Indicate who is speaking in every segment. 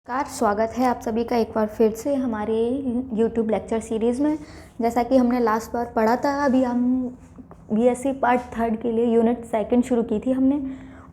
Speaker 1: नमस्कार, स्वागत है आप सभी का एक बार फिर से हमारे YouTube लेक्चर सीरीज़ में। जैसा कि हमने लास्ट बार पढ़ा था, अभी हम बीएससी पार्ट 3 के लिए यूनिट 2 शुरू की थी हमने।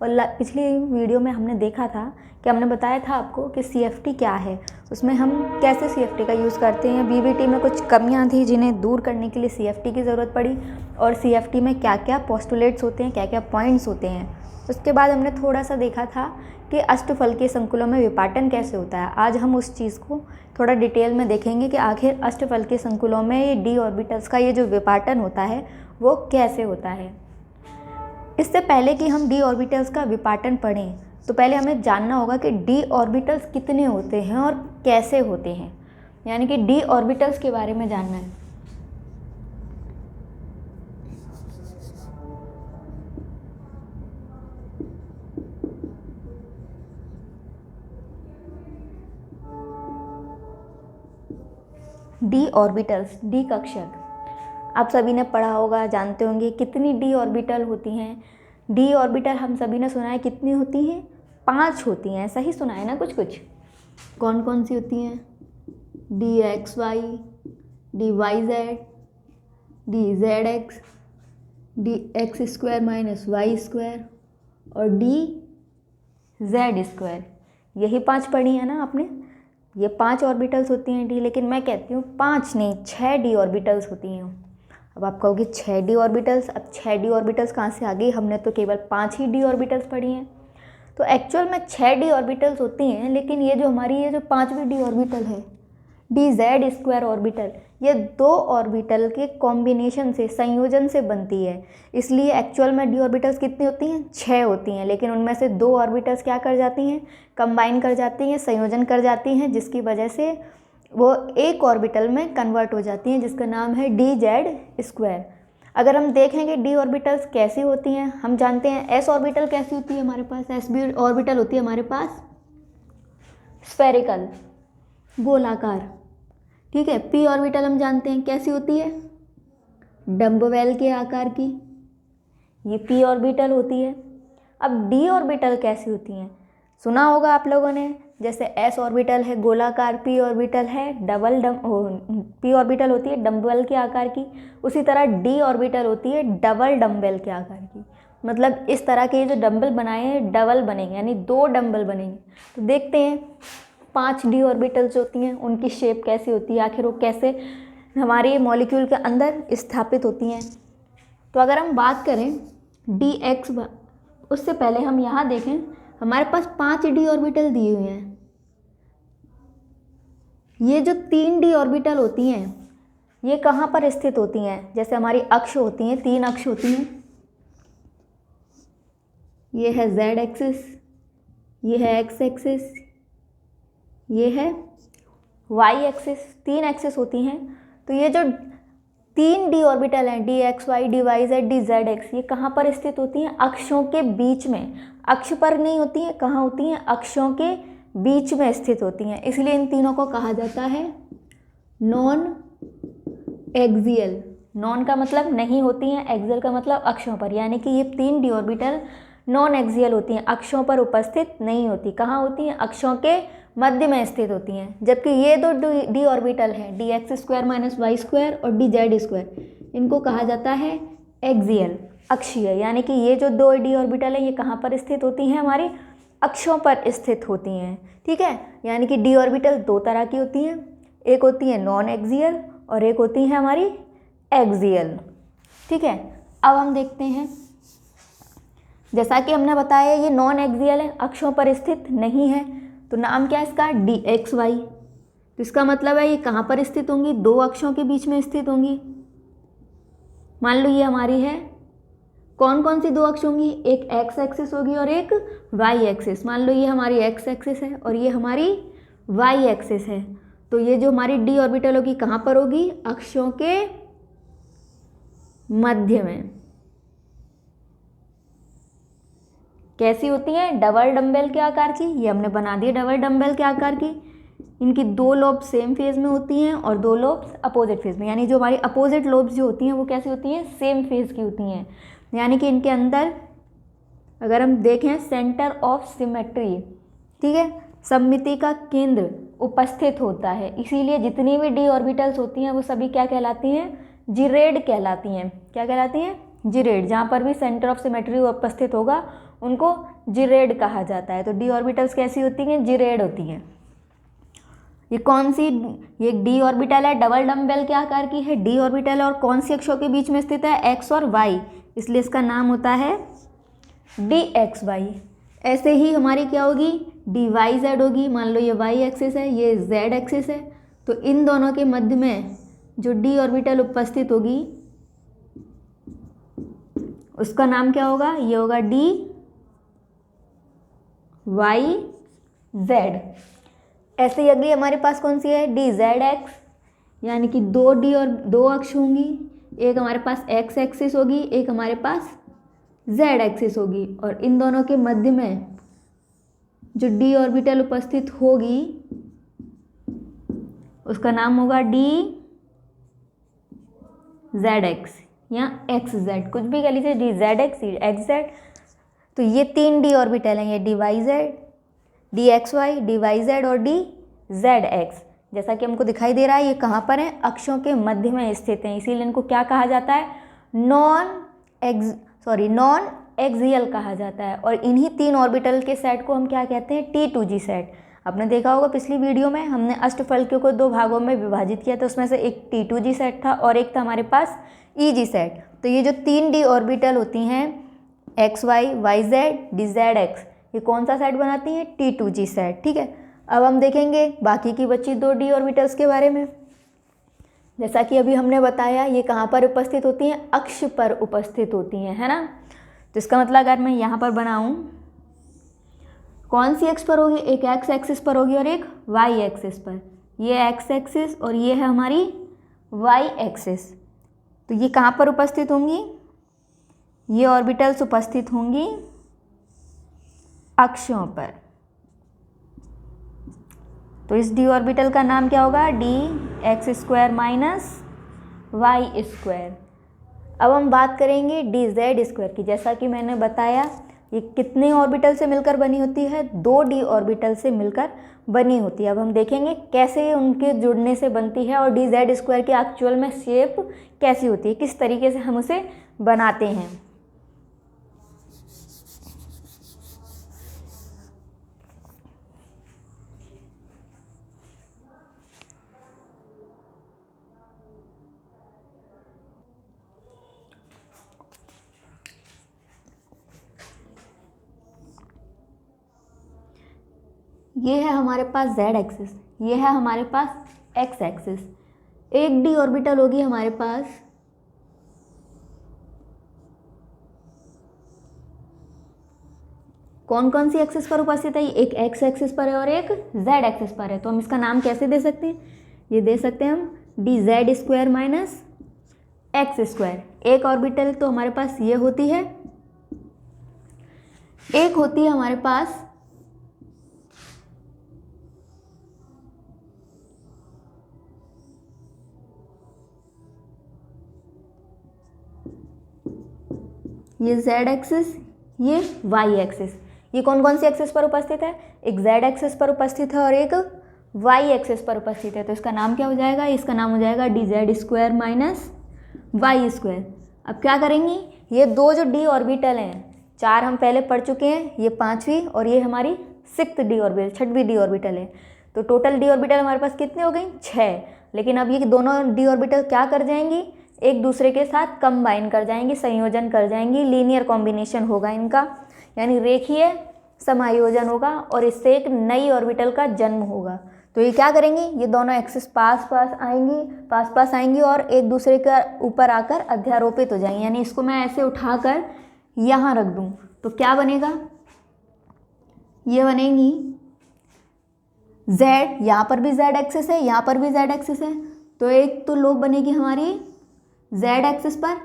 Speaker 1: और पिछली वीडियो में हमने देखा था कि हमने बताया था आपको कि CFT क्या है, उसमें हम कैसे CFT का यूज़ करते हैं। BBT में कुछ कमियां थी जिन्हें दूर करने के लिए CFT की ज़रूरत पड़ी, और CFT में क्या क्या पोस्टुलेट्स होते हैं, क्या क्या पॉइंट्स होते हैं। उसके बाद हमने थोड़ा सा देखा था कि अष्टफलकीय संकुलों में विपाटन कैसे होता है। आज हम उस चीज़ को थोड़ा डिटेल में देखेंगे कि आखिर अष्टफलकीय संकुलों में ये d ऑर्बिटल्स का ये जो विपाटन होता है वो कैसे होता है। इससे पहले कि हम d ऑर्बिटल्स का विपाटन पढ़ें, तो पहले हमें जानना होगा कि d ऑर्बिटल्स कितने होते हैं और कैसे होते हैं, यानी कि d ऑर्बिटल्स के बारे में जानना है। डी ऑर्बिटल्स, डी कक्षक आप सभी ने पढ़ा होगा, जानते होंगे कितनी डी ऑर्बिटल होती हैं। डी ऑर्बिटल हम सभी ने सुना है कितनी होती हैं, 5 होती हैं। ऐसा ही सुना है ना कुछ कुछ। कौन कौन सी होती हैं? D x y, d y z, d z x, d x square minus y square और डी जेड स्क्वायर। यही 5 पढ़ी है ना आपने। ये 5 ऑर्बिटल्स होती हैं डी, लेकिन मैं कहती हूँ 5 नहीं, 6 डी ऑर्बिटल्स होती हैं। अब आप कहोगे 6 डी ऑर्बिटल्स, अब 6 डी ऑर्बिटल्स कहाँ से आ गई? हमने तो केवल 5 ही डी ऑर्बिटल्स पढ़ी हैं। तो एक्चुअल में 6 डी ऑर्बिटल्स होती हैं, लेकिन ये जो हमारी ये जो 5वीं डी ऑर्बिटल है, डी जेड स्क्वायर ऑर्बिटल, ये 2 ऑर्बिटल के कॉम्बिनेशन से, संयोजन से बनती है। इसलिए एक्चुअल में डी ऑर्बिटल्स कितनी होती हैं? 6 होती हैं, लेकिन उनमें से 2 ऑर्बिटल्स क्या कर जाती हैं? कंबाइन कर जाती हैं, संयोजन कर जाती हैं, जिसकी वजह से वो एक ऑर्बिटल में कन्वर्ट हो जाती हैं, जिसका नाम है डी जेड स्क्वायर। अगर हम देखेंगे डी ऑर्बिटल्स कैसी होती हैं, हम जानते हैं एस ऑर्बिटल कैसी होती है हमारे पास। एस बी ऑर्बिटल होती है हमारे पास स्फेरिकल, गोलाकार। ठीक है। पी ऑर्बिटल हम जानते हैं कैसी होती है, डम्बवेल के आकार की, ये पी ऑर्बिटल होती है। अब डी ऑर्बिटल कैसी होती हैं, सुना होगा आप लोगों ने। जैसे एस ऑर्बिटल है गोलाकार, पी ऑर्बिटल है पी ऑर्बिटल होती है डम्बल के आकार की, उसी तरह डी ऑर्बिटल होती है डबल डम्बल के आकार की। मतलब इस तरह के जो डम्बल बनाए हैं डबल बनेंगे, यानी 2 डम्बल बनेंगे। तो देखते हैं 5 डी ऑर्बिटल्स होती हैं, उनकी शेप कैसी होती है, आखिर वो कैसे हमारे मॉलिक्यूल के अंदर स्थापित होती हैं। तो अगर हम बात करें डी एक्स, उससे पहले हम यहाँ देखें, हमारे पास 5 डी ऑर्बिटल दिए हुए हैं। ये जो 3 डी ऑर्बिटल होती हैं, ये कहाँ पर स्थित होती हैं? जैसे हमारी अक्ष होती हैं, 3 अक्ष होती हैं। ये है जेड एक्सिस, ये है एक्स एक्सिस, ये है वाई एक्सिस। 3 एक्सिस होती हैं। तो ये जो 3 डी ऑर्बिटल हैं, d x y, d y z, d z x, ये कहाँ पर स्थित होती हैं? अक्षों के बीच में। अक्ष पर नहीं होती हैं, कहाँ होती हैं? अक्षों के बीच में स्थित होती हैं। इसलिए इन तीनों को कहा जाता है नॉन एक्सियल। नॉन का मतलब नहीं होती हैं, एक्सियल का मतलब अक्षों पर, यानी कि ये 3 डी ऑर्बिटल नॉन एक्सियल होती हैं, अक्षों पर उपस्थित नहीं होती। कहाँ होती हैं? अक्षों के मध्य में स्थित होती हैं। जबकि ये 2 डी ऑर्बिटल हैं, d x square minus y square और डी जेड स्क्वायर, इनको कहा जाता है एक्सियल, अक्षीय। यानी कि ये जो 2 डी ऑर्बिटल हैं, ये कहाँ पर स्थित होती हैं? हमारी अक्षों पर स्थित होती हैं। ठीक है। यानी कि डी ऑर्बिटल 2 तरह की होती हैं, एक होती है नॉन एक्सियल और एक होती है हमारी एक्सियल। ठीक है। अब हम देखते हैं, जैसा कि हमने बताया ये नॉन एक्सियल है, अक्षों पर स्थित नहीं है, तो नाम क्या है इसका? D x y. तो इसका मतलब है ये कहाँ पर स्थित होंगी? 2 अक्षों के बीच में स्थित होंगी। मान लो ये हमारी है, कौन कौन सी 2 अक्ष होंगी? एक एक्स एक्सिस होगी और एक वाई एक्सिस। मान लो ये हमारी एक्स एक्सिस है और ये हमारी वाई एक्सिस है। तो ये जो हमारी डी ऑर्बिटल होगी कहाँ पर होगी? अक्षों के मध्य में। कैसी होती हैं? डबल डम्बेल के आकार की। ये हमने बना दी डबल डम्बेल के आकार की। इनकी 2 लोब सेम फेज में होती हैं और 2 लोब्स अपोजिट फेज में, यानी जो हमारी अपोजिट लोब्स जो होती हैं वो कैसी होती हैं? सेम फेज की होती हैं। यानी कि इनके अंदर अगर हम देखें सेंटर ऑफ सिमेट्री, ठीक है, सममिति का केंद्र उपस्थित होता है, इसीलिए जितनी भी डी ऑर्बिटल्स होती हैं वो सभी क्या कहलाती हैं, जिरेड कहलाती हैं। क्या कहलाती हैं, जिरेड। जहाँ पर भी सेंटर ऑफ सिमेट्री उपस्थित होगा उनको जिरेड कहा जाता है। तो डी ऑर्बिटल्स कैसी होती हैं, जिरेड होती हैं। ये कौन सी, ये डी ऑर्बिटल है, डबल डम्बेल के आकार की है, डी ऑर्बिटल है और कौन सी अक्षों के बीच में स्थित है, एक्स और वाई, इसलिए इसका नाम होता है डी एक्स वाई। ऐसे ही हमारी क्या होगी, डी वाई जेड होगी। मान लो ये वाई एक्सिस है, ये जेड एक्सिस है, तो इन दोनों के मध्य में जो डी ऑर्बिटल उपस्थित होगी उसका नाम क्या होगा, ये होगा डी वाई जेड। ऐसे ही अगली हमारे पास कौन सी है, डी जेड एक्स, यानी कि दो डी और दो अक्ष होंगी, एक हमारे पास एक्स एक्सिस होगी, एक हमारे पास जेड एक्सिस होगी, और इन दोनों के मध्य में जो डी ऑर्बिटल उपस्थित होगी उसका नाम होगा डी जेड एक्स या एक्स जेड, कुछ भी कह लीजिए, d z x, x z. तो ये तीन डी ऑर्बिटल हैं, ये d y z, d x y, d y z और डी जेड एक्स। जैसा कि हमको दिखाई दे रहा है, ये कहाँ पर है, अक्षों के मध्य में स्थित हैं, इसीलिए इनको क्या कहा जाता है, नॉन एक्सियल कहा जाता है। और इन्हीं तीन ऑर्बिटल के सेट को हम क्या कहते हैं, T2G सेट। आपने देखा होगा पिछली वीडियो में हमने अष्टफलकों को दो भागों में विभाजित किया था, उसमें से एक T2G सेट था और एक था हमारे पास EG सेट। तो ये जो तीन डी ऑर्बिटल होती हैं, x y, y z, d z x, ये कौन सा सेट बनाती हैं, T2G सेट। ठीक है, अब हम देखेंगे बाकी की बची दो डी ऑर्बिटल्स के बारे में। जैसा कि अभी हमने बताया, ये कहाँ पर उपस्थित होती हैं, अक्ष पर उपस्थित होती हैं, है ना। तो इसका मतलब अगर मैं यहाँ पर बनाऊँ, कौन सी एक्स पर होगी, एक एक्स एक्सिस पर होगी और एक वाई एक्सिस पर। ये एक्स एक्सिस और ये है हमारी वाई एक्सिस। तो ये कहाँ पर उपस्थित होंगी, ये ऑर्बिटल्स उपस्थित होंगी अक्षों पर। तो इस डी ऑर्बिटल का नाम क्या होगा, d x square minus y square. अब हम बात करेंगे डी जेड स्क्वायर की। जैसा कि मैंने बताया, ये कितने ऑर्बिटल से मिलकर बनी होती है, दो डी ऑर्बिटल से मिलकर बनी होती है। अब हम देखेंगे कैसे उनके जुड़ने से बनती है और डी जेड स्क्वायर की एक्चुअल में शेप कैसी होती है, किस तरीके से हम उसे बनाते हैं। ये है हमारे पास z एक्सिस, ये है हमारे पास x एक्सिस। एक डी ऑर्बिटल होगी हमारे पास कौन कौन सी एक्सिस पर उपस्थित है, एक x एक्सिस पर है और एक z एक्सिस पर है। तो हम इसका नाम कैसे दे सकते हैं, ये दे सकते हैं हम D z square minus x square. एक ऑर्बिटल तो हमारे पास ये होती है, एक होती है हमारे पास ये z एक्सिस, ये y एक्सिस। ये कौन कौन सी एक्सिस पर उपस्थित है, एक z एक्सिस पर उपस्थित है और एक y एक्सिस पर उपस्थित है। तो इसका नाम क्या हो जाएगा, इसका नाम हो जाएगा d z square minus y square. अब क्या करेंगी, ये दो जो डी ऑर्बिटल हैं, चार हम पहले पढ़ चुके हैं, ये पांचवी और ये हमारी सिक्स्थ डी ऑर्बिटल, छठवीं डी ऑर्बिटल है। तो टोटल डी ऑर्बिटल हमारे पास कितने हो गई, 6। लेकिन अब ये दोनों डी ऑर्बिटल क्या कर जाएंगी, एक दूसरे के साथ कंबाइन कर जाएंगी, संयोजन कर जाएंगी, लीनियर कॉम्बिनेशन होगा इनका, यानी रेखीय समायोजन होगा और इससे एक नई ऑर्बिटल का जन्म होगा। तो ये क्या करेंगी, ये दोनों एक्सिस पास पास आएंगी और एक दूसरे के ऊपर आकर अध्यारोपित हो जाएंगी। यानी इसको मैं ऐसे उठाकर यहाँ रख दूँ तो क्या बनेगा, ये बनेंगी z, यहाँ पर भी z एक्सिस है, यहाँ पर भी z एक्सिस है। तो एक तो लोब बनेगी हमारी z एक्सिस पर,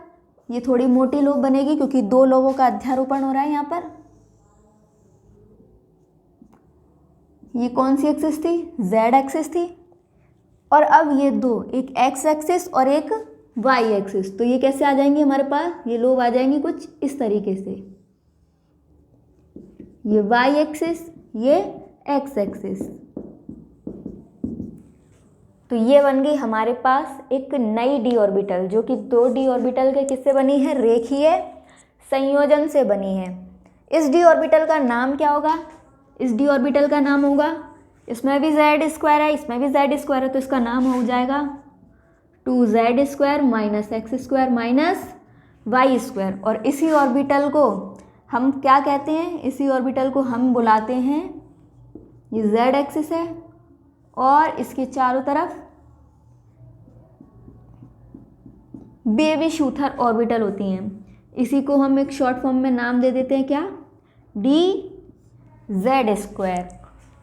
Speaker 1: ये थोड़ी मोटी लोब बनेगी क्योंकि दो लोबों का अध्यारोपण हो रहा है यहाँ पर। ये कौन सी एक्सिस थी, z एक्सिस थी। और अब ये दो, एक x एक्सिस और एक y एक्सिस, तो ये कैसे आ जाएंगे हमारे पास, ये लोब आ जाएंगी कुछ इस तरीके से, ये y एक्सिस, ये एक्स एक्सिस। तो ये बन गई हमारे पास एक नई डी ऑर्बिटल, जो कि 2d ऑर्बिटल के किससे बनी है, रेखीय संयोजन से बनी है। इस डी ऑर्बिटल का नाम क्या होगा, इस डी ऑर्बिटल का नाम होगा, इसमें भी z स्क्वायर है, इसमें भी z स्क्वायर है, तो इसका नाम हो जाएगा 2z square minus x square minus y square. और इसी ऑर्बिटल को हम क्या कहते हैं, इसी ऑर्बिटल को हम बुलाते हैं, ये z एक्सिस है और इसके चारों तरफ बेबी शूथर ऑर्बिटल होती हैं। इसी को हम एक शॉर्ट फॉर्म में नाम दे देते हैं, क्या, डी जेड स्क्वायर,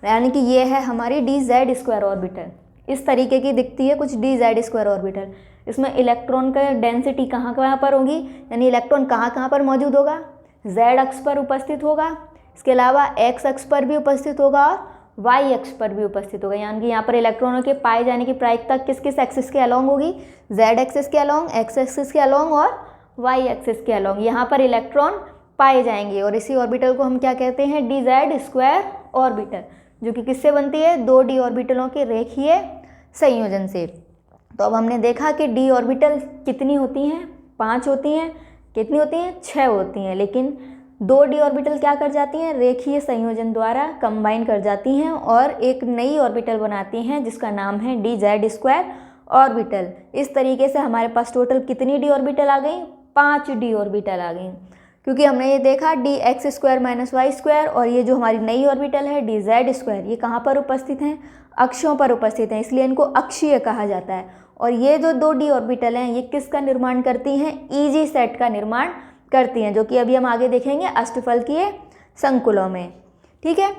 Speaker 1: यानी कि ये है हमारी डी जेड स्क्वायर ऑर्बिटल। इस तरीके की दिखती है कुछ डी जेड स्क्वायर ऑर्बिटल। इसमें इलेक्ट्रॉन का डेंसिटी कहाँ कहाँ पर होगी, यानी इलेक्ट्रॉन कहाँ कहाँ पर मौजूद होगा, जेड अक्ष पर उपस्थित होगा, इसके अलावा एक्स अक्ष पर भी उपस्थित होगा और वाई अक्ष पर भी उपस्थित होगा। यानी कि यहाँ पर इलेक्ट्रॉनों के पाए जाने की प्रायिकता किस किस एक्सिस के अलॉन्ग होगी, जेड एक्सिस के अलॉन्ग, एक्स एक्सिस के अलॉन्ग और वाई एक्सिस के अलॉन्ग यहाँ पर इलेक्ट्रॉन पाए जाएंगे। और इसी ऑर्बिटल को हम क्या कहते हैं, डी जेड स्क्वायर ऑर्बिटल, जो कि किससे बनती है, 2d ऑर्बिटलों के रेखीय संयोजन से। तो अब हमने देखा कि डी ऑर्बिटल कितनी होती हैं, 5 होती हैं, कितनी होती हैं, 6 होती हैं, लेकिन 2d ऑर्बिटल क्या कर जाती हैं, रेखीय संयोजन द्वारा कंबाइन कर जाती हैं और एक नई ऑर्बिटल बनाती हैं जिसका नाम है डी जेड स्क्वायर ऑर्बिटल। इस तरीके से हमारे पास टोटल कितनी डी ऑर्बिटल आ गई, 5d ऑर्बिटल आ गई, क्योंकि हमने ये देखा d x square minus y square और ये जो हमारी नई ऑर्बिटल है डी जेड स्क्वायर, ये कहाँ पर उपस्थित हैं, अक्षों पर उपस्थित हैं, इसलिए इनको अक्षीय कहा जाता है। और ये जो 2d ऑर्बिटल हैं ये किसका निर्माण करती हैं, ईजी सेट का निर्माण करती हैं, जो कि अभी हम आगे देखेंगे अष्टफलकीय संकुलों में। ठीक है,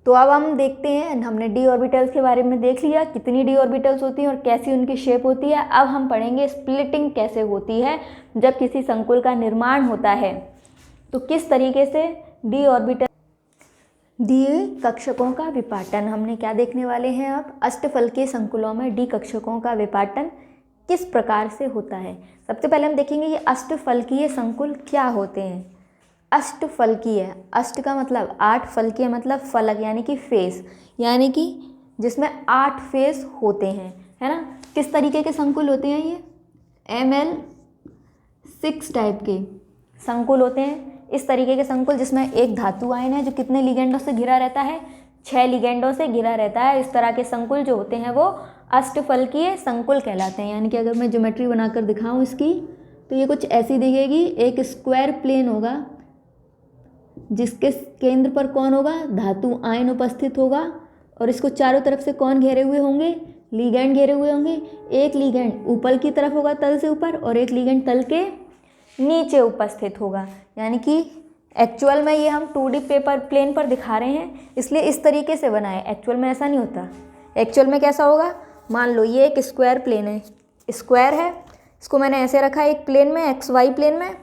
Speaker 1: तो अब हम देखते हैं, हमने डी ऑर्बिटल्स के बारे में देख लिया कितनी डी ऑर्बिटल्स होती हैं और कैसी उनकी शेप होती है। अब हम पढ़ेंगे स्प्लिटिंग कैसे होती है जब किसी संकुल का निर्माण होता है, तो किस तरीके से डी ऑर्बिटल, डी कक्षकों का विपाटन हमने क्या देखने वाले हैं। अब अष्टफलकीय संकुलों में डी कक्षकों का विपाटन किस प्रकार से होता है। सबसे पहले हम देखेंगे ये अष्टफलकीय संकुल क्या होते हैं। अष्टफलकीय, अष्ट का मतलब 8, फलकीय मतलब फलक यानी कि फेस, यानी कि जिसमें 8 फेस होते हैं, है ना। किस तरीके के संकुल होते हैं ये, ML6 टाइप के संकुल होते हैं। इस तरीके के संकुल जिसमें एक धातु आयन है जो कितने लिगेंडों से घिरा रहता है, 6 लिगेंडों से घिरा रहता है। इस तरह के संकुल जो होते हैं वो अष्टफलकीय संकुल कहलाते हैं। यानी कि अगर मैं ज्योमेट्री बनाकर दिखाऊं इसकी, तो ये कुछ ऐसी दिखेगी। एक स्क्वायर प्लेन होगा जिसके केंद्र पर कौन होगा, धातु आयन उपस्थित होगा और इसको चारों तरफ से कौन घेरे हुए होंगे, लिगेंड घेरे हुए होंगे। एक लिगेंड ऊपर की तरफ होगा तल से ऊपर और एक लिगेंड तल के नीचे उपस्थित होगा। यानी कि एक्चुअल में ये हम 2D पेपर प्लेन पर दिखा रहे हैं इसलिए इस तरीके से बना है, एक्चुअल में ऐसा नहीं होता। एक्चुअल में कैसा होगा, मान लो ये एक स्क्वायर प्लेन है, स्क्वायर है, इसको मैंने ऐसे रखा है एक प्लेन में, XY प्लेन में।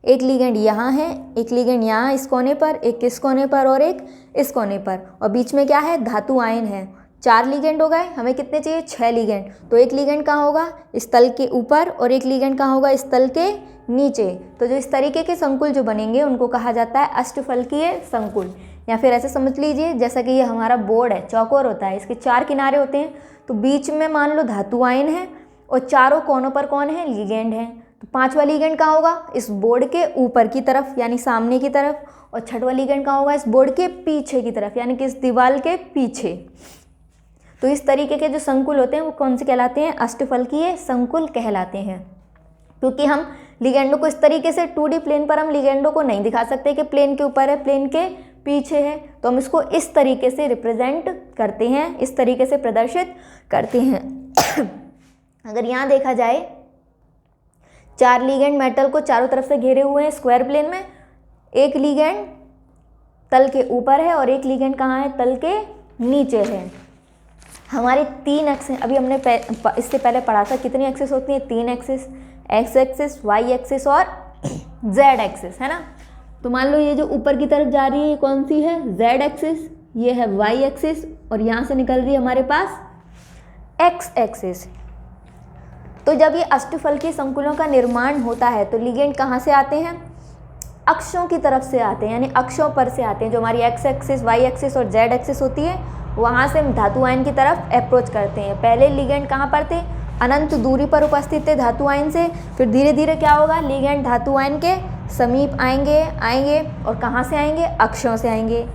Speaker 1: एक लिगेंड यहाँ है, एक लिगेंड यहाँ इस कोने पर, एक इस कोने पर और एक इस कोने पर, और बीच में क्या है, धातु आयन है। 4 लिगेंड हो गए, हमें कितने चाहिए, 6 लिगेंड। तो एक लिगेंड कहाँ होगा, इस तल के ऊपर और एक लिगेंड कहाँ होगा, इस तल के नीचे। तो जो इस तरीके के संकुल जो बनेंगे उनको कहा जाता है अष्टफलकीय संकुल। या फिर ऐसे समझ लीजिए जैसा कि ये हमारा बोर्ड है, चौकोर होता है, इसके 4 किनारे होते हैं, तो बीच में मान लो धातु आयन है और चारों कोनों पर कौन है, लिगेंड है। तो 5वां लिगेंड कहाँ होगा, इस बोर्ड के ऊपर की तरफ यानी सामने की तरफ, और 6वां लिगेंड कहाँ होगा, इस बोर्ड के पीछे की तरफ यानी कि इस दीवार के पीछे। तो इस तरीके के जो संकुल होते हैं वो कौन से कहलाते हैं, अष्टफलकीय संकुल कहलाते हैं। क्योंकि हम लिगेंडों को इस तरीके से 2D प्लेन पर हम लिगेंडों को नहीं दिखा सकते कि प्लेन के ऊपर है, प्लेन के पीछे है, तो हम इसको इस तरीके से रिप्रेजेंट करते हैं, इस तरीके से प्रदर्शित करते हैं। अगर यहाँ देखा जाए 4 लिगेंड मेटल को चारों तरफ से घेरे हुए हैं स्क्वायर प्लेन में, एक लिगेंड तल के ऊपर है और एक लिगेंड कहाँ है, तल के नीचे है। हमारी 3 एक्सिस, अभी हमने इससे पहले पढ़ा था कितनी एक्सिस होती है, 3 axis, x axis, y axis और जेड एक्सिस, है ना। तो मान लो ये जो ऊपर की तरफ जा रही है ये कौन सी है, जेड एक्सिस, ये है वाई एक्सिस और यहाँ से निकल रही है हमारे पास एक्स एक्सिस। तो जब ये अष्टफलकीय संकुलों का निर्माण होता है तो लिगेंड कहाँ से आते हैं, अक्षों की तरफ से आते हैं, यानी अक्षों पर से आते हैं। जो हमारी एक्स एक्सिस, वाई एक्सिस और जेड एक्सिस होती है, वहाँ से हम धातु आयन की तरफ अप्रोच करते हैं। पहले लिगेंड कहाँ पर थे? अनंत दूरी पर उपस्थित थे धातु आयन से। फिर धीरे धीरे क्या होगा? लिगेंड धातु आयन के समीप आएंगे और कहाँ से आएंगे? अक्षों से आएंगे।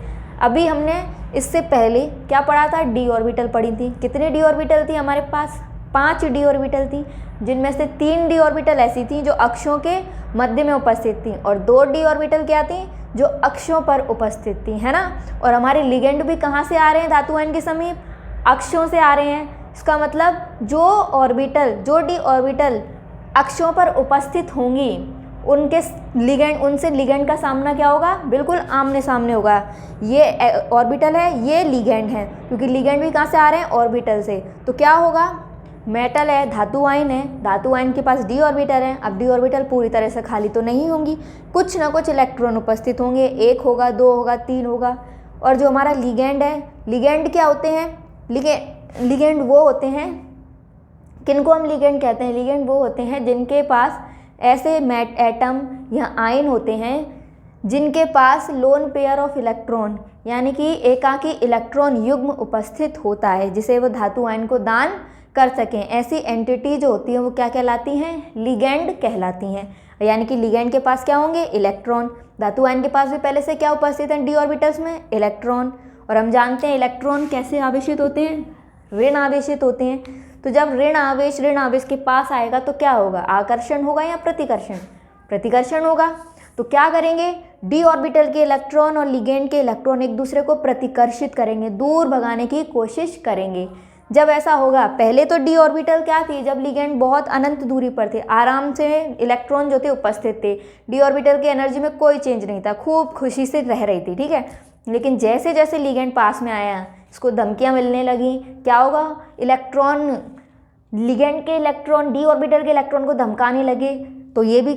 Speaker 1: अभी हमने इससे पहले क्या पढ़ा था? डी ऑर्बिटल पढ़ी थी। कितनी डी ऑर्बिटल थी हमारे पास? 5 डी ऑर्बिटल थी, जिनमें से 3 डी ऑर्बिटल ऐसी थी जो अक्षों के मध्य में उपस्थित थी और 2 डी ऑर्बिटल क्या थी? जो अक्षों पर उपस्थित थी, है ना। और हमारे लिगेंड भी कहाँ से आ रहे हैं धातु आयन के समीप? अक्षों से आ रहे हैं। इसका मतलब जो डी ऑर्बिटल अक्षों पर उपस्थित होंगी उनसे लिगेंड का सामना क्या होगा? बिल्कुल आमने सामने होगा। ये ऑर्बिटल है, ये लिगेंड है, क्योंकि लिगेंड भी कहाँ से आ रहे हैं? ऑर्बिटल से। तो क्या होगा? मेटल है, धातु आयन है, धातु आयन के पास डी ऑर्बिटल है। अब डी ऑर्बिटल पूरी तरह से खाली तो नहीं होंगी, कुछ ना कुछ इलेक्ट्रॉन उपस्थित होंगे। 1 होगा, 2 होगा, 3 होगा। और जो हमारा लिगेंड है, लिगेंड क्या होते हैं? लिगेंड वो होते हैं, किनको हम लिगेंड कहते हैं? लिगेंड वो होते हैं जिनके पास ऐसे एटम या आयन होते हैं जिनके पास लोन पेयर ऑफ इलेक्ट्रॉन, यानी कि एकाकी इलेक्ट्रॉन युग्म उपस्थित होता है, जिसे वो धातु आयन को दान कर सकें। ऐसी एंटिटी जो होती है वो क्या कहलाती हैं? लिगेंड कहलाती हैं। यानी कि लिगेंड के पास क्या होंगे? इलेक्ट्रॉन। धातु आयन के पास भी पहले से क्या उपस्थित हैं डी ऑर्बिटल्स में? इलेक्ट्रॉन। और हम जानते हैं इलेक्ट्रॉन कैसे आवेशित होते हैं? ऋण आवेशित होते हैं। तो जब ऋण आवेश के पास आएगा तो क्या होगा? आकर्षण होगा या प्रतिकर्षण? प्रतिकर्षण होगा। तो क्या करेंगे? डी ऑर्बिटल के इलेक्ट्रॉन और लिगेंड के इलेक्ट्रॉन एक दूसरे को प्रतिकर्षित करेंगे, दूर भगाने की कोशिश करेंगे। जब ऐसा होगा, पहले तो डी ऑर्बिटल क्या थी? जब लिगेंड बहुत अनंत दूरी पर थे, आराम से इलेक्ट्रॉन जो थे उपस्थित थे, डी ऑर्बिटल की एनर्जी में कोई चेंज नहीं था, खूब खुशी से रह रही थी, ठीक है। लेकिन जैसे जैसे लिगेंड पास में आया, इसको धमकियां मिलने लगी, क्या होगा? लिगेंड के इलेक्ट्रॉन डी ऑर्बिटल के इलेक्ट्रॉन को धमकाने लगे। तो ये भी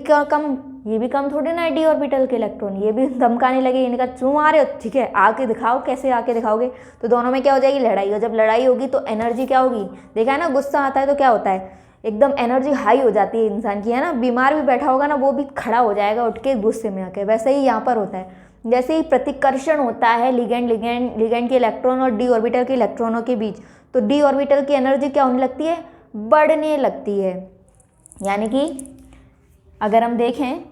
Speaker 1: कम थोड़े ना है डी ऑर्बिटल के इलेक्ट्रॉन, ये भी धमकाने लगे। इनका क्यों आ रहे हो? ठीक है, आके दिखाओ, कैसे आके दिखाओगे? तो दोनों में क्या हो जाएगी? लड़ाई। और जब लड़ाई होगी तो एनर्जी क्या होगी? देखा है ना, गुस्सा आता है तो क्या होता है? एकदम एनर्जी हाई हो जाती है इंसान की, है ना। बीमार भी बैठा होगा ना, वो भी खड़ा हो जाएगा उठ के गुस्से में आके। वैसे ही यहाँ पर होता है, जैसे ही प्रतिकर्षण होता है लिगेंड के इलेक्ट्रॉन और डी ऑर्बिटल के इलेक्ट्रॉनों के बीच, तो डी ऑर्बिटल की एनर्जी क्या होने लगती है? बढ़ने लगती है। यानी कि अगर हम देखें,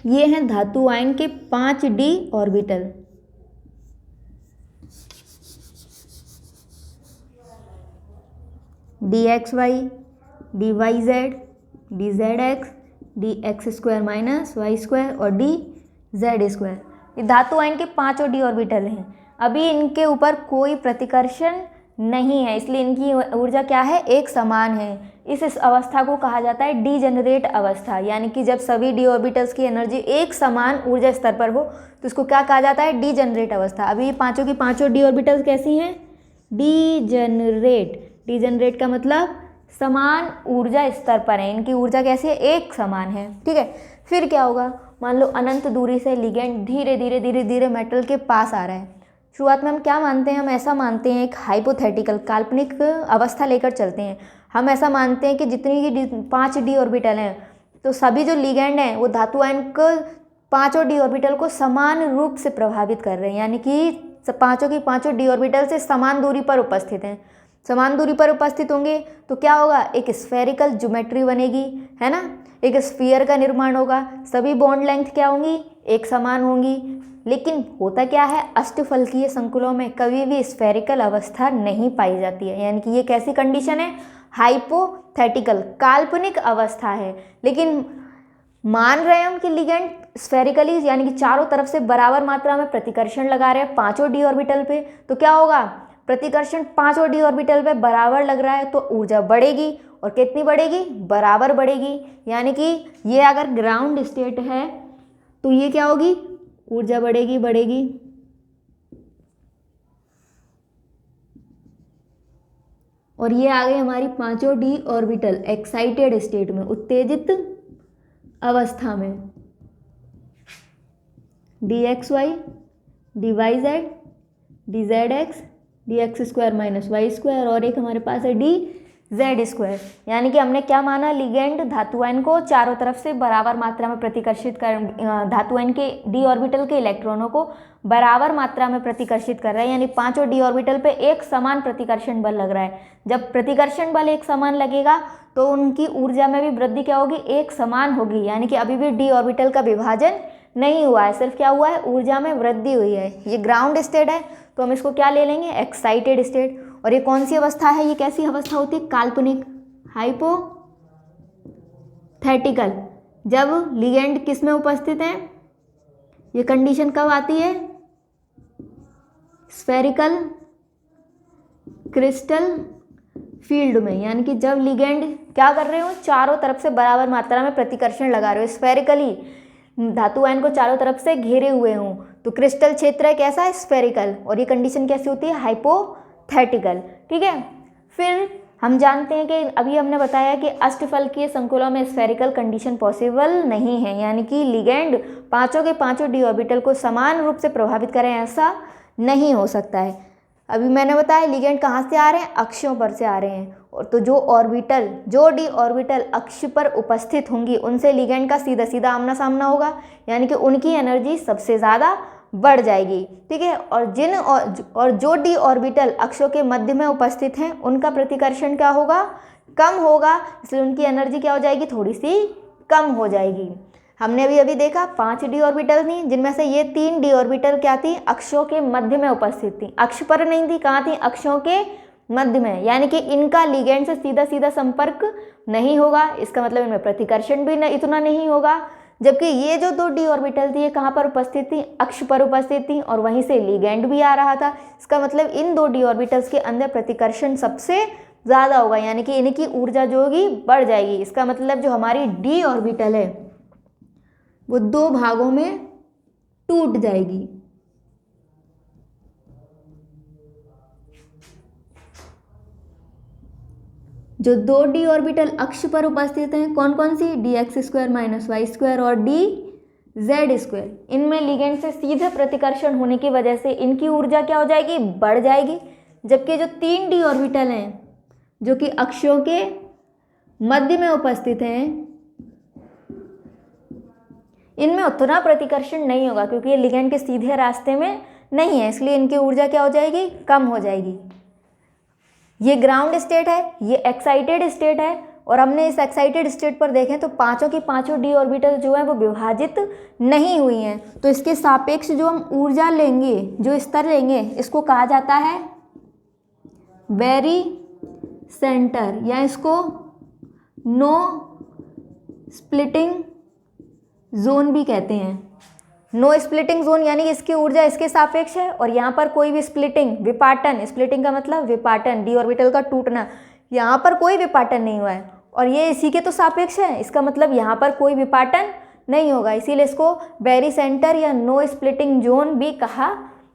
Speaker 1: ये हैं धातु आयन के 5 d orbital. D x y, d y z, d z x, d x square minus y square और डी जेड स्क्वायर। ये धातु आयन के 5 डी ऑर्बिटल हैं। अभी इनके ऊपर कोई प्रतिकर्षण नहीं है, इसलिए इनकी ऊर्जा क्या है? एक समान है। इस अवस्था को कहा जाता है डीजेनरेट अवस्था। यानी कि जब सभी डी ऑर्बिटल्स की एनर्जी एक समान ऊर्जा स्तर पर हो तो इसको क्या कहा जाता है? डीजेनरेट अवस्था। अभी पाँचों की पाँचों डी ऑर्बिटल्स कैसी हैं? डीजेनरेट। डीजेनरेट का मतलब समान ऊर्जा स्तर पर है, इनकी ऊर्जा कैसी है? एक समान है, ठीक है। फिर क्या होगा? मान लो अनंत दूरी से लिगेंड धीरे धीरे मेटल के पास आ रहा है। शुरुआत में हम क्या मानते हैं? हम ऐसा मानते हैं, एक हाइपोथेटिकल काल्पनिक अवस्था लेकर चलते हैं। हम ऐसा मानते हैं कि जितनी की 5 डी ऑर्बिटल हैं, तो सभी जो लिगेंड हैं वो धातु आयन को 5 डी ऑर्बिटल को समान रूप से प्रभावित कर रहे हैं। यानी कि पाँचों की पाँचों डी ऑर्बिटल से समान दूरी पर उपस्थित हैं। समान दूरी पर उपस्थित होंगे तो क्या होगा? एक स्फेरिकल ज्योमेट्री बनेगी, है ना। एक स्फीयर का निर्माण होगा। सभी बॉन्ड लेंथ क्या होंगी? एक समान होंगी। लेकिन होता क्या है? अष्टफलकीय संकुलों में कभी भी स्फेरिकल अवस्था नहीं पाई जाती है। यानी कि ये कैसी कंडीशन है? हाइपोथेटिकल, काल्पनिक अवस्था है। लेकिन मान रहे हैं हम कि लिगेंड स्फेरिकली, यानी कि चारों तरफ से बराबर मात्रा में प्रतिकर्षण लगा रहे हैं 5 डी ऑर्बिटल पे। तो क्या होगा? प्रतिकर्षण 5 डी ऑर्बिटल पे बराबर लग रहा है तो ऊर्जा बढ़ेगी। और कितनी बढ़ेगी? बराबर बढ़ेगी। यानी कि ये अगर ग्राउंड स्टेट है तो ये क्या होगी? ऊर्जा बढ़ेगी। और ये आ गई हमारी 5 डी ऑर्बिटल एक्साइटेड स्टेट में, उत्तेजित अवस्था में। D x y, d y z, d z x, d x square minus y square, और एक हमारे पास है डी जेड स्क्वायर। यानी कि हमने क्या माना, लिगेंड धातु आयन को चारों तरफ से बराबर मात्रा में प्रतिकर्षित कर, धातु आयन के डी ऑर्बिटल के इलेक्ट्रॉनों को बराबर मात्रा में प्रतिकर्षित कर रहा है, यानी पांचों डी ऑर्बिटल पे एक समान प्रतिकर्षण बल लग रहा है। जब प्रतिकर्षण बल एक समान लगेगा तो उनकी ऊर्जा में भी वृद्धि क्या होगी, एक समान होगी, यानी कि अभी भी डी ऑर्बिटल का विभाजन नहीं हुआ है, सिर्फ क्या हुआ है, ऊर्जा में वृद्धि हुई है। ये ग्राउंड स्टेट है, तो हम इसको क्या ले लेंगे, एक्साइटेड स्टेट। और ये कौन सी अवस्था है, ये कैसी अवस्था होती है, काल्पनिक, हाइपोथेटिकल। जब लिगेंड किस में उपस्थित है, ये कंडीशन कब आती है, स्फेरिकल क्रिस्टल फील्ड में, यानी कि जब लिगेंड क्या कर रहे हो, चारों तरफ से बराबर मात्रा में प्रतिकर्षण लगा रहे हो, स्फेरिकली धातु आयन को चारों तरफ से घेरे हुए हों, तो क्रिस्टल क्षेत्र कैसा है, स्फेरिकल, और ये कंडीशन कैसी होती है, हाइपोथेटिकल। ठीक है, फिर हम जानते हैं कि अभी हमने बताया कि अष्टफलकीय संकुलों में स्फेरिकल कंडीशन पॉसिबल नहीं है, यानी कि लिगेंड पांचों के पांचों डी ऑर्बिटल को समान रूप से प्रभावित करें, ऐसा नहीं हो सकता है। अभी मैंने बताया लिगेंड कहाँ से आ रहे हैं, अक्षों पर से आ रहे हैं, और तो जो डी ऑर्बिटल अक्ष पर उपस्थित होंगी उनसे लिगेंड का सीधा सीधा आमना सामना होगा, यानी कि उनकी एनर्जी सबसे ज़्यादा बढ़ जाएगी। ठीक है, और जो डी ऑर्बिटल अक्षों के मध्य में उपस्थित हैं उनका प्रतिकर्षण क्या होगा, कम होगा, इसलिए उनकी एनर्जी क्या हो जाएगी, थोड़ी सी कम हो जाएगी। हमने अभी देखा 5 डी ऑर्बिटल थी, जिनमें से ये 3 डी ऑर्बिटल क्या थी, अक्षों के मध्य में उपस्थित थी, अक्ष पर नहीं थी, कहाँ थी, अक्षों के मध्य में, यानी कि इनका लिगेंड से सीधा सीधा संपर्क नहीं होगा, इसका मतलब इनमें प्रतिकर्षण भी इतना नहीं होगा। जबकि ये जो 2 डी ऑर्बिटल थी ये कहाँ पर उपस्थित थी, अक्ष पर उपस्थित थी, और वहीं से लिगेंड भी आ रहा था, इसका मतलब इन 2 डी ऑर्बिटल्स के अंदर प्रतिकर्षण सबसे ज़्यादा होगा, यानी कि इनकी ऊर्जा जो होगी बढ़ जाएगी। इसका मतलब जो हमारी डी ऑर्बिटल है वो 2 भागों में टूट जाएगी। जो 2 डी ऑर्बिटल अक्ष पर उपस्थित हैं, कौन कौन सी, d x square minus y square और डी जेड स्क्वायर, इनमें लिगेंड से सीधे प्रतिकर्षण होने की वजह से इनकी ऊर्जा क्या हो जाएगी, बढ़ जाएगी। जबकि जो 3 डी ऑर्बिटल हैं जो कि अक्षों के मध्य में उपस्थित हैं, इनमें उतना प्रतिकर्षण नहीं होगा, क्योंकि ये लिगेंड के सीधे रास्ते में नहीं है, इसलिए इनकी ऊर्जा क्या हो जाएगी, कम हो जाएगी। ये ग्राउंड स्टेट है, ये एक्साइटेड स्टेट है, और हमने इस एक्साइटेड स्टेट पर देखें तो पांचों की पांचों डी ऑर्बिटल जो है वो विभाजित नहीं हुई हैं, तो इसके सापेक्ष जो हम ऊर्जा लेंगे, जो स्तर लेंगे, इसको कहा जाता है बैरी सेंटर, या इसको नो स्प्लिटिंग जोन भी कहते हैं। नो स्प्लिटिंग जोन यानी इसकी ऊर्जा इसके सापेक्ष है, और यहाँ पर कोई भी विपाटन, स्प्लिटिंग का मतलब विपाटन, डी ऑर्बिटल का टूटना, यहाँ पर कोई विपाटन नहीं हुआ है, और ये इसी के तो सापेक्ष है, इसका मतलब यहाँ पर कोई विपाटन नहीं होगा, इसीलिए इसको बैरी सेंटर या नो स्प्लिटिंग जोन भी कहा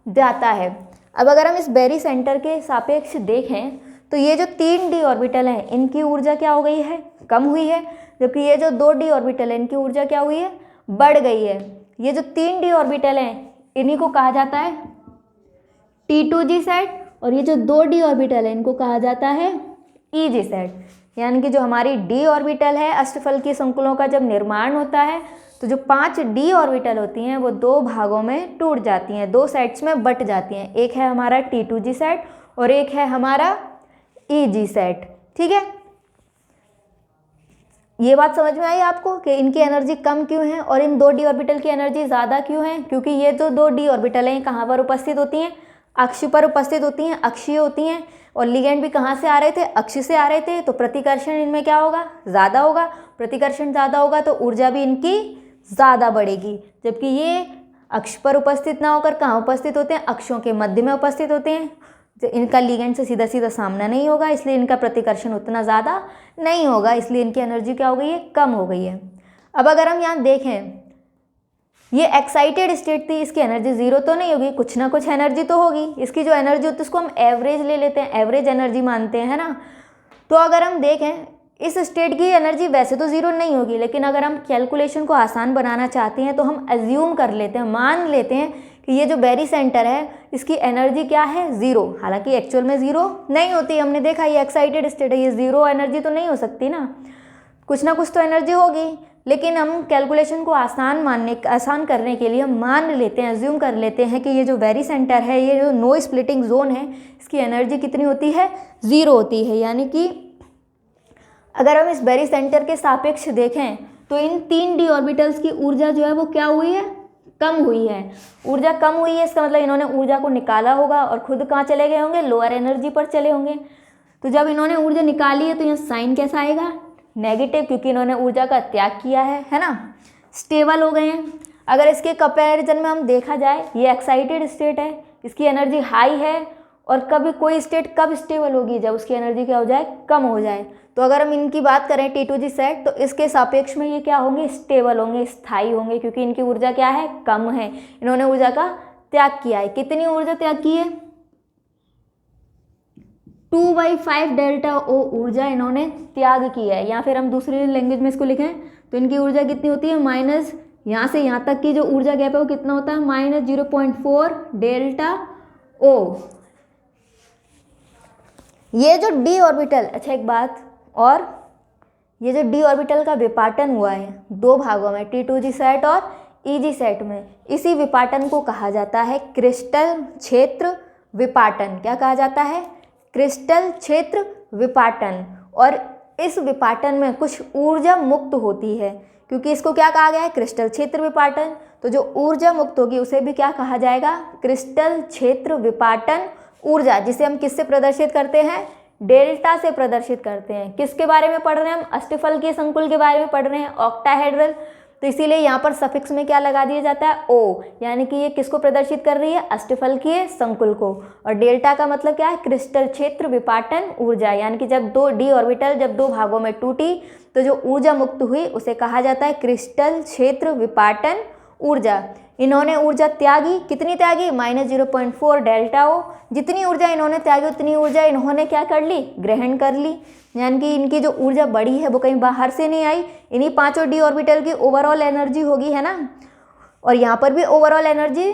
Speaker 1: जाता है। अब अगर हम इस बैरी सेंटर के सापेक्ष देखें तो ये जो 3 डी ऑर्बिटल हैं इनकी ऊर्जा क्या हो गई है, कम हुई है, जबकि ये जो 2 डी ऑर्बिटल है इनकी ऊर्जा क्या हुई है, बढ़ गई है। ये जो 3 डी ऑर्बिटल हैं इन्हीं को कहा जाता है T2G सेट, और ये जो 2 डी ऑर्बिटल है इनको कहा जाता है EG सेट। यानी कि जो हमारी डी ऑर्बिटल है, अष्टफलकीय संकुलों का जब निर्माण होता है तो जो 5 डी ऑर्बिटल होती हैं वो 2 भागों में टूट जाती हैं, 2 सेट्स में बट जाती हैं, एक है हमारा T2G सेट और एक है हमारा EG सेट। ठीक है, ये बात समझ में आई आपको कि इनकी एनर्जी कम क्यों है और इन 2 डी ऑर्बिटल की एनर्जी ज़्यादा क्यों है, क्योंकि ये जो 2 डी ऑर्बिटल हैं कहाँ पर उपस्थित होती हैं, अक्ष पर उपस्थित होती हैं, अक्षीय होती हैं, और लिगेंड भी कहाँ से आ रहे थे, अक्ष से आ रहे थे, तो प्रतिकर्षण इनमें क्या होगा, ज़्यादा होगा, प्रतिकर्षण ज़्यादा होगा तो ऊर्जा भी इनकी ज़्यादा बढ़ेगी। जबकि ये अक्ष पर उपस्थित ना होकर कहाँ उपस्थित होते हैं, अक्षों के मध्य में उपस्थित होते हैं, तो इनका लिगेंड से सीधा सीधा सामना नहीं होगा, इसलिए इनका प्रतिकर्षण उतना ज़्यादा नहीं होगा, इसलिए इनकी एनर्जी क्या हो गई है, कम हो गई है। अब अगर हम यहाँ देखें, ये एक्साइटेड स्टेट थी, इसकी एनर्जी 0 तो नहीं होगी, कुछ ना कुछ एनर्जी तो होगी, इसकी जो एनर्जी होती है उसको हम एवरेज ले लेते हैं, एवरेज एनर्जी मानते हैं, है ना। तो अगर हम देखें इस स्टेट की एनर्जी वैसे तो ज़ीरो नहीं होगी, लेकिन अगर हम कैलकुलेशन को आसान बनाना चाहते हैं तो हम एज्यूम कर लेते हैं, मान लेते हैं कि ये जो बेरी सेंटर है इसकी एनर्जी क्या है, ज़ीरो। हालांकि एक्चुअल में ज़ीरो नहीं होती, हमने देखा ये एक्साइटेड स्टेट है, ये ज़ीरो एनर्जी तो नहीं हो सकती ना, कुछ ना कुछ तो एनर्जी होगी। लेकिन हम कैलकुलेशन को आसान करने के लिए हम मान लेते हैं, एज्यूम कर लेते हैं कि ये जो बेरी सेंटर है, ये जो नो स्प्लिटिंग जोन है, इसकी एनर्जी कितनी होती है, ज़ीरो होती है। यानी कि अगर हम इस बेरी सेंटर के सापेक्ष देखें तो इन 3d ऑर्बिटल्स की ऊर्जा जो है वो क्या हुई है, कम हुई है। ऊर्जा कम हुई है, इसका मतलब इन्होंने ऊर्जा को निकाला होगा और खुद कहाँ चले गए होंगे, लोअर एनर्जी पर चले होंगे। तो जब इन्होंने ऊर्जा निकाली है तो यहाँ साइन कैसा आएगा, नेगेटिव, क्योंकि इन्होंने ऊर्जा का त्याग किया है ना, स्टेबल हो गए हैं। अगर इसके कंपैरिजन में हम देखा जाए, ये एक्साइटेड स्टेट है, इसकी एनर्जी हाई है, और कभी कोई स्टेट कब स्टेबल होगी, जब उसकी एनर्जी क्या हो जाए, कम हो जाए। तो अगर हम इनकी बात करें T2G सेट, तो इसके सापेक्ष में ये क्या होंगे, स्टेबल होंगे, स्थायी होंगे, क्योंकि इनकी ऊर्जा क्या है, कम है, इन्होंने ऊर्जा का त्याग किया है। कितनी ऊर्जा त्याग की है, 2/5 डेल्टा O ऊर्जा इन्होंने त्याग की है। या फिर हम दूसरी लैंग्वेज में इसको लिखें तो इनकी ऊर्जा कितनी होती है, माइनस यहाँ से यहाँ तक की जो ऊर्जा गैप है वो कितना होता है, -0.4 डेल्टा O। ये जो d ऑर्बिटल, अच्छा एक बात और, ये जो d ऑर्बिटल का विपाटन हुआ है दो भागों में, T2G सेट और EG सेट में, इसी विपाटन को कहा जाता है क्रिस्टल क्षेत्र विपाटन। क्या कहा जाता है, क्रिस्टल क्षेत्र विपाटन। और इस विपाटन में कुछ ऊर्जा मुक्त होती है, क्योंकि इसको क्या कहा गया है, क्रिस्टल क्षेत्र विपाटन। तो जो ऊर्जा मुक्त होगी उसे भी क्या कहा जाएगा, क्रिस्टल क्षेत्र विपाटन ऊर्जा, जिसे हम किससे प्रदर्शित करते हैं, डेल्टा से प्रदर्शित करते हैं। किसके बारे में पढ़ रहे हैं हम, अष्टफलकीय संकुल के बारे में पढ़ रहे हैं, ऑक्टाहेड्रल। तो इसीलिए यहाँ पर सफिक्स में क्या लगा दिया जाता है, ओ, यानी कि ये किसको प्रदर्शित कर रही है, अष्टफलकीय संकुल को। और डेल्टा का मतलब क्या है, क्रिस्टल क्षेत्र विपाटन ऊर्जा, यानी कि जब दो d ऑर्बिटल जब दो भागों में टूटी तो जो ऊर्जा मुक्त हुई उसे कहा जाता है क्रिस्टल क्षेत्र विपाटन ऊर्जा। इन्होंने ऊर्जा त्यागी, कितनी त्यागी, -0.4 डेल्टा O। जितनी ऊर्जा इन्होंने त्यागी उतनी ऊर्जा इन्होंने क्या कर ली, ग्रहण कर ली। यानी कि इनकी जो ऊर्जा बढ़ी है वो कहीं बाहर से नहीं आई, इन्हीं पांचों d ऑर्बिटल की ओवरऑल एनर्जी होगी, है ना। और यहाँ पर भी ओवरऑल एनर्जी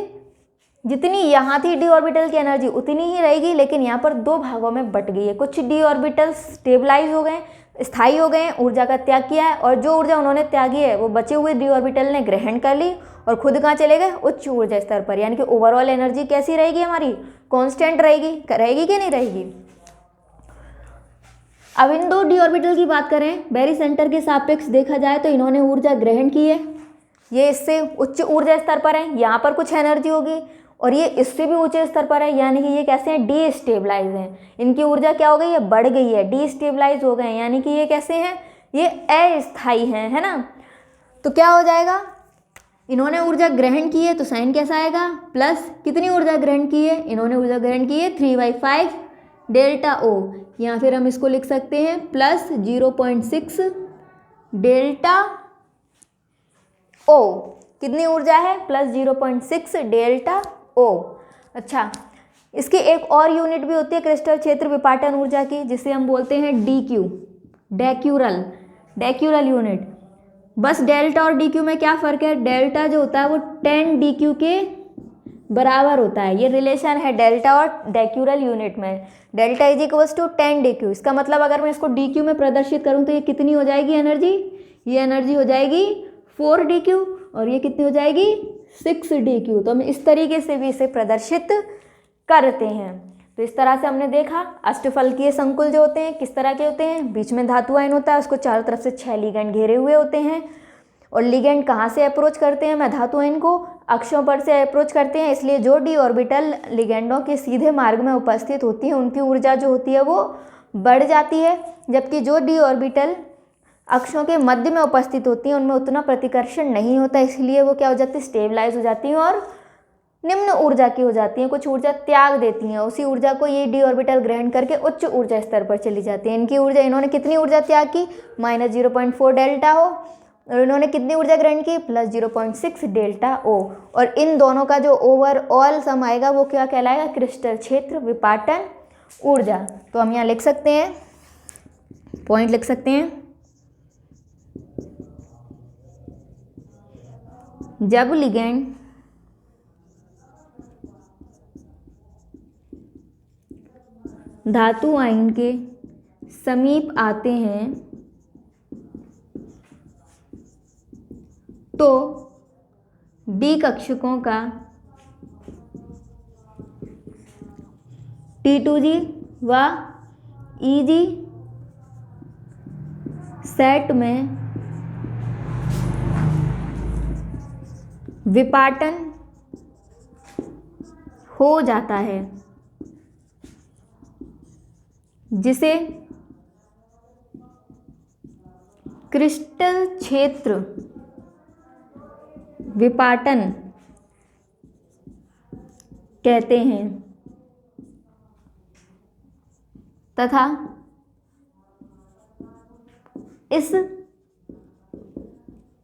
Speaker 1: जितनी यहाँ थी d ऑर्बिटल की एनर्जी उतनी ही रहेगी, लेकिन यहाँ पर दो भागों में बट गई है। कुछ d ऑर्बिटल स्टेबलाइज हो गए, स्थायी हो गए, ऊर्जा का त्याग किया है, और जो ऊर्जा उन्होंने त्यागी है वो बचे हुए d ऑर्बिटल ने ग्रहण कर ली और खुद कहाँ चले गए, उच्च ऊर्जा स्तर पर। यानी कि ओवरऑल एनर्जी कैसी रहेगी हमारी, कांस्टेंट रहेगी, रहेगी कि नहीं रहेगी। अब इन दो d ऑर्बिटल की बात करें, बेरी सेंटर के सापेक्ष देखा जाए तो इन्होंने ऊर्जा ग्रहण की है, ये इससे उच्च ऊर्जा स्तर पर है, यहाँ पर कुछ एनर्जी होगी, और ये इससे भी ऊंचे स्तर पर है, यानी कि ये कैसे हैं, डीस्टेबलाइज हैं। इनकी ऊर्जा क्या हो गई है, बढ़ गई है, डीस्टेबलाइज हो गए हैं, यानी कि ये कैसे हैं, ये अस्थायी हैं, है ना। तो क्या हो जाएगा, इन्होंने ऊर्जा ग्रहण की है तो साइन कैसा आएगा, प्लस, कितनी ऊर्जा ग्रहण की है, इन्होंने ऊर्जा ग्रहण की है 3/5 डेल्टा O, या फिर हम इसको लिख सकते हैं प्लस 0.6 डेल्टा O। कितनी ऊर्जा है, प्लस 0.6 डेल्टा O। अच्छा, इसकी एक और यूनिट भी होती है क्रिस्टल क्षेत्र विपाटन ऊर्जा की, जिसे हम बोलते हैं DQ, डेक्यूरल यूनिट। बस डेल्टा और DQ में क्या फ़र्क है, डेल्टा जो होता है वो 10 DQ के बराबर होता है, ये रिलेशन है डेल्टा और डेक्यूरल यूनिट में। Delta is equals to 10 DQ। इसका मतलब अगर मैं इसको DQ में प्रदर्शित करूँ तो ये कितनी हो जाएगी एनर्जी, ये एनर्जी हो जाएगी 4 DQ, और ये कितनी हो जाएगी 6 DQ। तो हम इस तरीके से भी इसे प्रदर्शित करते हैं। तो इस तरह से हमने देखा अष्टफलकीय संकुल जो होते हैं किस तरह के होते हैं, बीच में धातु आयन होता है, उसको चारों तरफ से 6 लिगेंड घेरे हुए होते हैं। और लिगेंड कहाँ से अप्रोच करते हैं, मैं धातु आयन को अक्षों पर से अप्रोच करते हैं, इसलिए जो d ऑर्बिटल लिगेंडों के सीधे मार्ग में उपस्थित होती है उनकी ऊर्जा जो होती है वो बढ़ जाती है, जबकि जो d ऑर्बिटल अक्षों के मध्य में उपस्थित होती हैं उनमें उतना प्रतिकर्षण नहीं होता, इसलिए वो क्या हो जाती है, स्टेबलाइज हो जाती हैं और निम्न ऊर्जा की हो जाती हैं, कुछ ऊर्जा त्याग देती हैं, उसी ऊर्जा को ये d ऑर्बिटल ग्रहण करके उच्च ऊर्जा स्तर पर चली जाती है। इनकी ऊर्जा, इन्होंने कितनी ऊर्जा त्याग की, -0.4 डेल्टा O, और इन्होंने कितनी ऊर्जा ग्रहण की, प्लस 0.6 डेल्टा O। और इन दोनों का जो ओवरऑल सम आएगा वो क्या कहलाएगा, क्रिस्टल क्षेत्र विपाटन ऊर्जा। तो हम यहाँ लिख सकते हैं पॉइंट लिख सकते हैं। जब लिगेंड धातु आयन के समीप आते हैं तो डी कक्षकों का T2G व EG सेट में विपाटन हो जाता है, जिसे क्रिस्टल क्षेत्र विपाटन कहते हैं तथा इस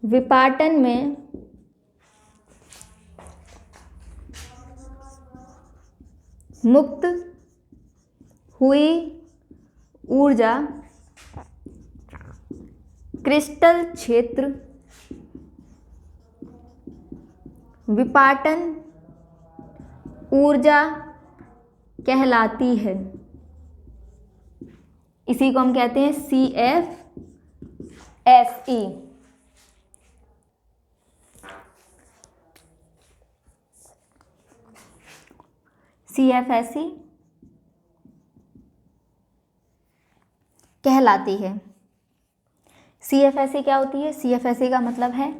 Speaker 1: विपाटन में मुक्त हुई ऊर्जा क्रिस्टल क्षेत्र विपाटन ऊर्जा कहलाती है। इसी को हम कहते हैं CFSE। CFSE कहलाती है। CFSE क्या होती है? CFSE का मतलब है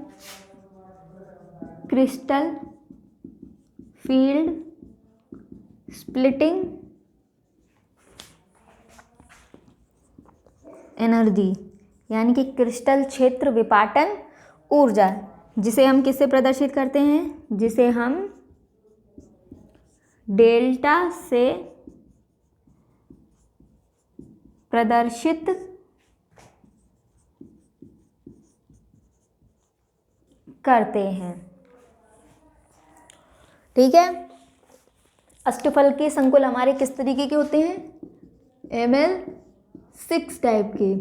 Speaker 1: क्रिस्टल फील्ड स्प्लिटिंग एनर्जी, यानी कि क्रिस्टल क्षेत्र विपाटन ऊर्जा, जिसे हम किससे प्रदर्शित करते हैं? जिसे हम डेल्टा से प्रदर्शित करते हैं। ठीक है। अष्टफलकीय संकुल हमारे किस तरीके के होते हैं? ML6 टाइप के।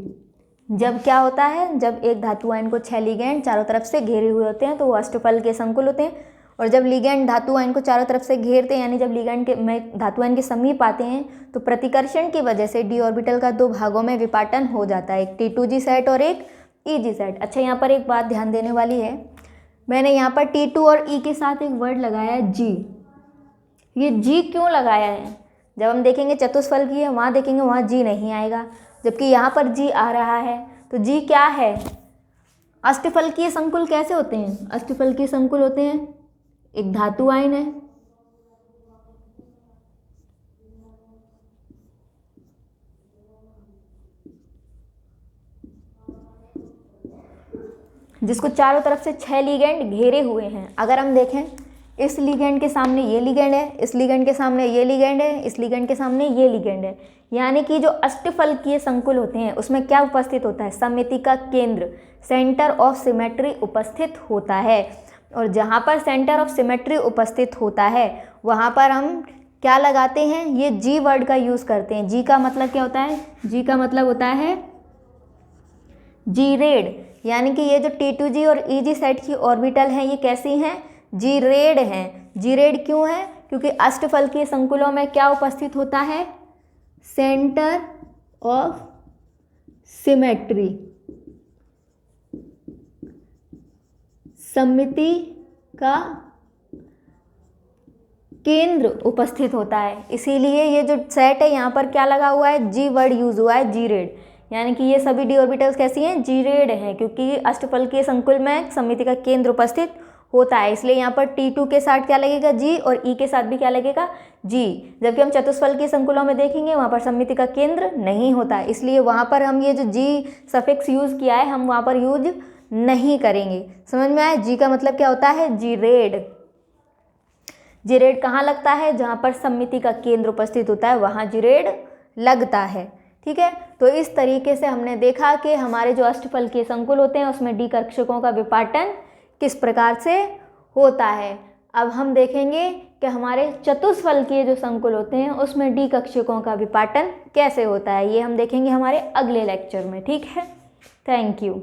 Speaker 1: जब क्या होता है? जब एक धातु आयन को 6 लिगेंड चारों तरफ से घेरे हुए होते हैं तो वो अष्टफलकीय संकुल होते हैं। और जब लिगेंड धातु आयन को चारों तरफ से घेरते हैं, यानी जब लिगेंड के में धातु आयन के समीप आते हैं, तो प्रतिकर्षण की वजह से डी ऑर्बिटल का 2 भागों में विपाटन हो जाता है, एक T2G सेट और एक EG सेट। अच्छा, यहाँ पर एक बात ध्यान देने वाली है, मैंने यहाँ पर T2 और E के साथ एक वर्ड लगाया है G। ये G क्यों लगाया है? जब हम देखेंगे चतुष्फलकीय, वहाँ देखेंगे वहाँ G नहीं आएगा, जबकि यहाँ पर G आ रहा है। तो G क्या है? अष्टफलकीय संकुल कैसे होते हैं? अष्टफलकीय संकुल होते हैं, एक धातु आयन है, जिसको चारों तरफ से 6 लिगेंड घेरे हुए हैं। अगर हम देखें, इस लिगेंड के सामने ये लिगेंड है, इस लिगेंड के सामने ये लिगेंड है, इस लिगेंड के सामने ये लिगेंड है, यानी कि जो अष्टफलकीय संकुल होते हैं उसमें क्या उपस्थित होता है? सममिति का केंद्र, सेंटर ऑफ सिमेट्री उपस्थित होता है। और जहाँ पर सेंटर ऑफ सिमेट्री उपस्थित होता है वहाँ पर हम क्या लगाते हैं? ये G वर्ड का यूज़ करते हैं। G का मतलब क्या होता है? G का मतलब होता है G रेड, यानी कि ये जो T2G और EG सेट की ऑर्बिटल हैं ये कैसी हैं? G रेड हैं। G रेड क्यों है? क्योंकि अष्टफलकीय संकुलों में क्या उपस्थित होता है? सेंटर ऑफ सिमेट्री, सममिति का केंद्र उपस्थित होता है। इसीलिए ये जो सेट है यहाँ पर क्या लगा हुआ है? G वर्ड यूज हुआ है, G रेड, यानी कि ये सभी डी ऑर्बिटल्स कैसी हैं? G रेड हैं, क्योंकि अष्टफलकीय संकुल में सममिति का केंद्र उपस्थित होता है। इसलिए यहाँ पर T2 के साथ क्या लगेगा? G, और E के साथ भी क्या लगेगा? G। जबकि हम चतुष्फलकीय संकुलों में देखेंगे वहाँ पर सममिति का केंद्र नहीं होता है, इसलिए वहाँ पर हम ये जो G सफिक्स यूज़ किया है हम वहाँ पर यूज नहीं करेंगे। समझ में आया? G का मतलब क्या होता है? G red. G रेड कहाँ लगता है? जहाँ पर सममिति का केंद्र उपस्थित होता है वहाँ G रेड लगता है। ठीक है। तो इस तरीके से हमने देखा कि हमारे जो अष्टफलकीय संकुल होते हैं उसमें डी कक्षकों का विपाटन किस प्रकार से होता है। अब हम देखेंगे कि हमारे चतुष्फलकीय जो संकुल होते हैं उसमें डी कक्षकों का विपाटन कैसे होता है। ये हम देखेंगे हमारे अगले लेक्चर में। ठीक है, थैंक यू।